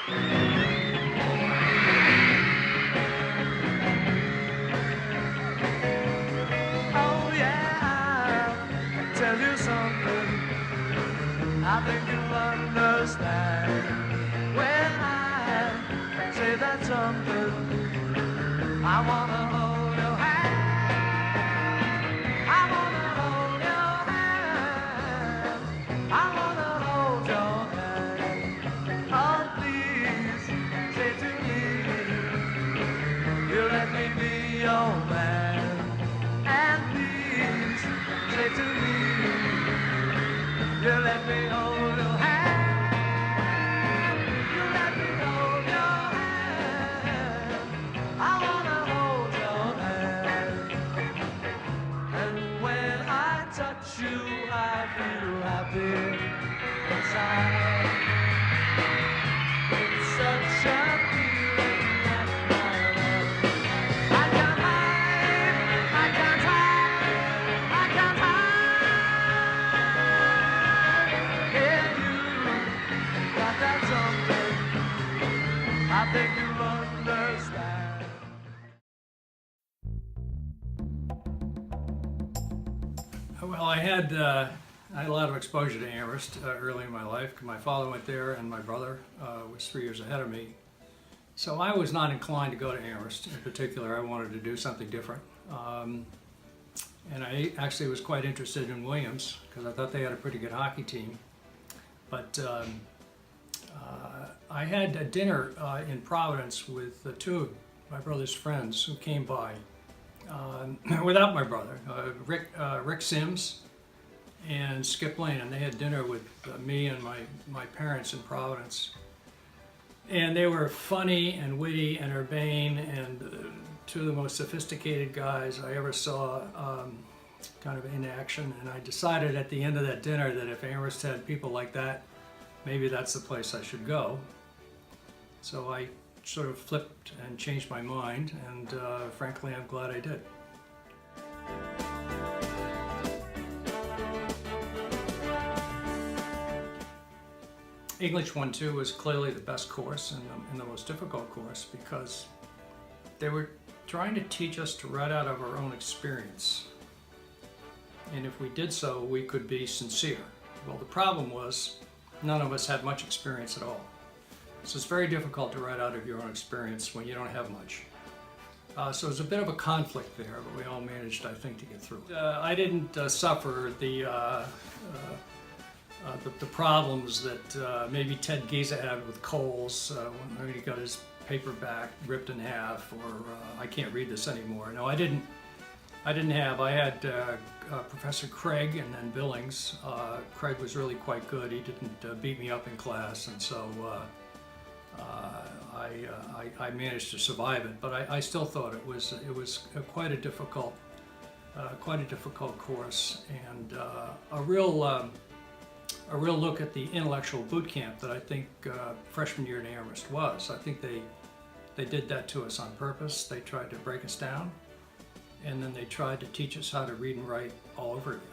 Oh yeah, I'll tell you something I think you'll understand when I say that something. I wanna hold your hand. I wanna hold your hand. I wanna hold your hand. Oh, please say to me, you let me be your man. And please say to me, you let me hold your hand. You let me hold your hand. I wanna hold your hand. And when I touch you, I feel happy inside. It's such a feeling that my love. I can't hide, I can't hide, I can't hide. Yeah, you got that something I think you'll understand. Well, I had a lot of exposure to Amherst early in my life. My father went there, and my brother was 3 years ahead of me. So I was not inclined to go to Amherst. In particular, I wanted to do something different. And I actually was quite interested in Williams because I thought they had a pretty good hockey team. But I had a dinner in Providence with two of my brother's friends who came by. Without my brother, Rick Sims and Skip Lane, and they had dinner with me and my parents in Providence. And they were funny and witty and urbane and two of the most sophisticated guys I ever saw kind of in action. And I decided at the end of that dinner that if Amherst had people like that, maybe that's the place I should go. So I sort of flipped and changed my mind, and frankly, I'm glad I did. English 1-2 was clearly the best course and the most difficult course because they were trying to teach us to write out of our own experience. And if we did so, we could be sincere. Well, the problem was none of us had much experience at all. So it's very difficult to write out of your own experience when you don't have much. So it was a bit of a conflict there, but we all managed, I think, to get through. I didn't suffer the problems that maybe Ted Giza had with Coles when he got his paperback ripped in half, or I can't read this anymore. No, I didn't have. I had Professor Craig and then Billings. Craig was really quite good. He didn't beat me up in class, and so I managed to survive it. But I still thought it was quite a difficult course, and a real look at the intellectual boot camp that I think freshman year at Amherst was. I think they did that to us on purpose. They tried to break us down, and then they tried to teach us how to read and write all over again.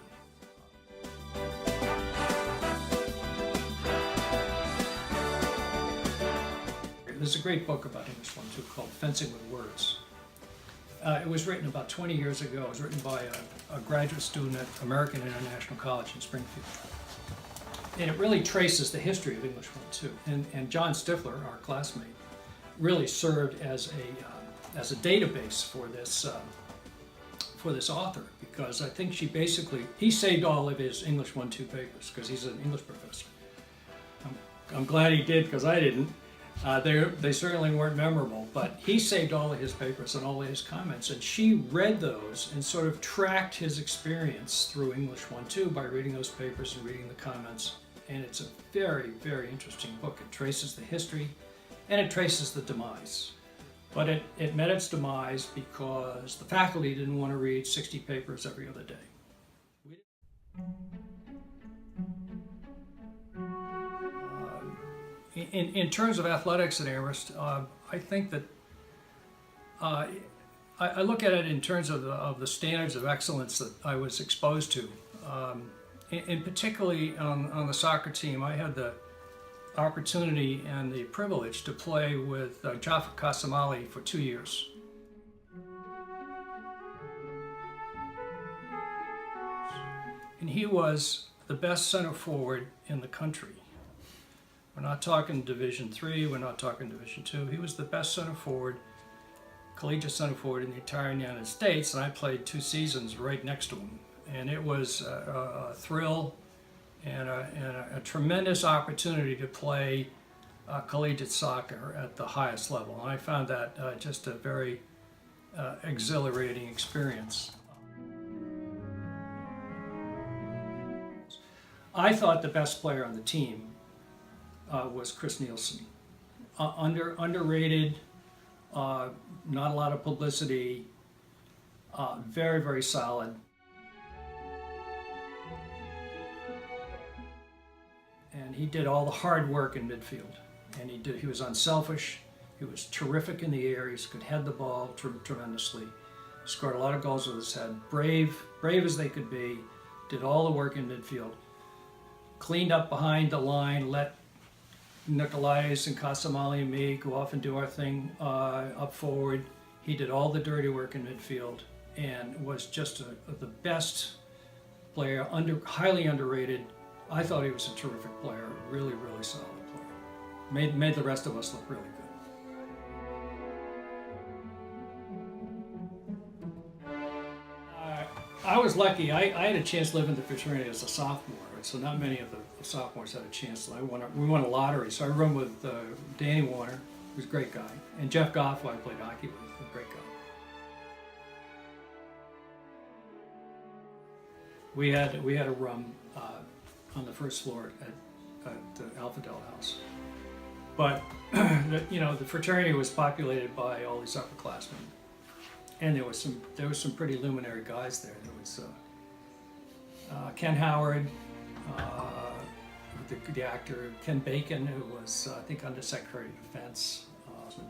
There's a great book about English 1-2 called Fencing with Words. It was written about 20 years ago. It was written by a graduate student at American International College in Springfield. And it really traces the history of English 1-2. And John Stifler, our classmate, really served as a database for this author, because I think he saved all of his English 1-2 papers because he's an English professor. I'm glad he did, because I didn't. They certainly weren't memorable, but he saved all of his papers and all of his comments, and she read those and sort of tracked his experience through English 1-2 by reading those papers and reading the comments. And it's a very, very interesting book. It traces the history and it traces the demise. But it met its demise because the faculty didn't want to read 60 papers every other day. In terms of athletics at Amherst, I think that I look at it in terms of the standards of excellence that I was exposed to. And particularly on the soccer team, I had the opportunity and the privilege to play with Jaffa Kasamali for 2 years. And he was the best center forward in the country. We're not talking Division III, we're not talking Division II. He was the best center forward, collegiate center forward in the entire United States, and I played 2 seasons right next to him. And it was a thrill and a tremendous opportunity to play collegiate soccer at the highest level. And I found that just a very exhilarating experience. I thought the best player on the team was Chris Nielsen. Underrated, not a lot of publicity, very, very solid. And he did all the hard work in midfield. And he was unselfish, he was terrific in the air, he could head the ball tremendously. Scored a lot of goals with his head, brave as they could be, did all the work in midfield. Cleaned up behind the line, let Nicolaitis and Kasamali and me go off and do our thing up forward. He did all the dirty work in midfield and was just the best player, highly underrated. I thought he was a terrific player, really, really solid player. Made the rest of us look really good. I was lucky. I had a chance to live in the fraternity as a sophomore, so not many of the sophomores had a chance. We won a lottery, so I roomed with Danny Warner, who's a great guy, and Jeff Goff, who I played hockey with, a great guy. We had a room on the first floor at the Alphadel House, but the fraternity was populated by all these upperclassmen, and there was some pretty luminary guys there. There was Ken Howard, the actor Ken Bacon, who was I think Undersecretary of Defense,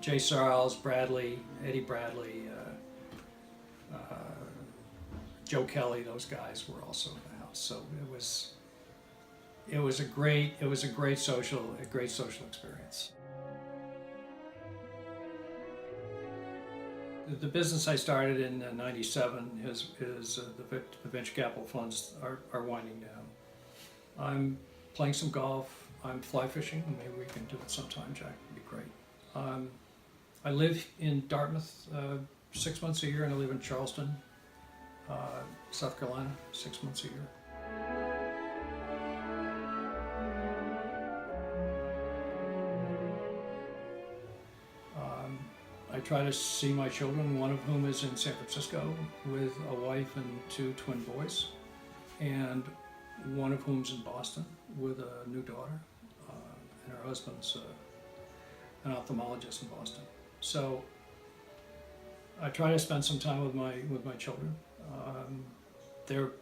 Jay Sarles, Bradley, Eddie Bradley, Joe Kelly. Those guys were also in the house. So it was a great social experience. The business I started in '97 is the venture capital funds are winding down. I'm playing some golf. I'm fly fishing. Maybe we can do it sometime, Jack. It'd be great. I live in Dartmouth 6 months a year, and I live in Charleston, South Carolina, 6 months a year. I try to see my children, one of whom is in San Francisco with a wife and 2 twin boys, and one of whom's in Boston with a new daughter, and her husband's an ophthalmologist in Boston. So I try to spend some time with my children. They're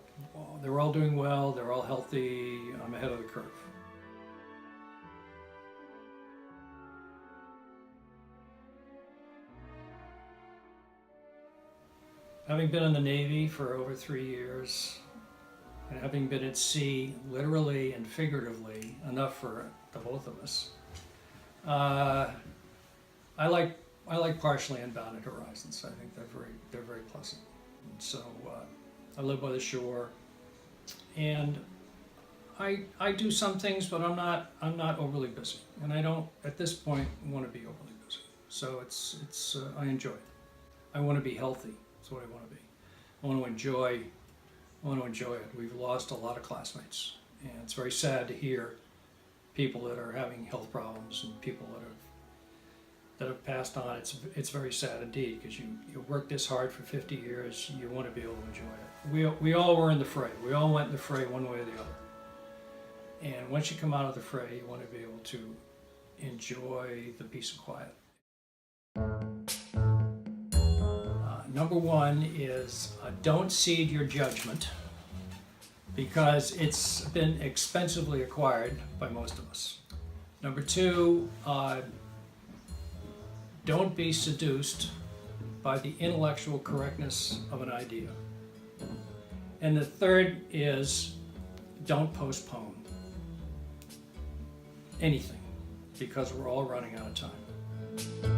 all doing well. They're all healthy. I'm ahead of the curve. Having been in the Navy for over 3 years, and having been at sea, literally and figuratively, enough for the both of us, I like partially unbounded horizons. I think they're very pleasant. And so I live by the shore, and I do some things, but I'm not overly busy, and I don't at this point want to be overly busy. So it's I enjoy it. I want to be healthy. That's what I want to be. I want to enjoy it. We've lost a lot of classmates, and it's very sad to hear people that are having health problems and people that have passed on. It's very sad indeed, because you worked this hard for 50 years. You want to be able to enjoy it. We all were in the fray. We all went in the fray one way or the other. And once you come out of the fray, you want to be able to enjoy the peace and quiet. Number one is don't cede your judgment, because it's been expensively acquired by most of us. Number two, don't be seduced by the intellectual correctness of an idea. And the third is don't postpone anything. because we're all running out of time.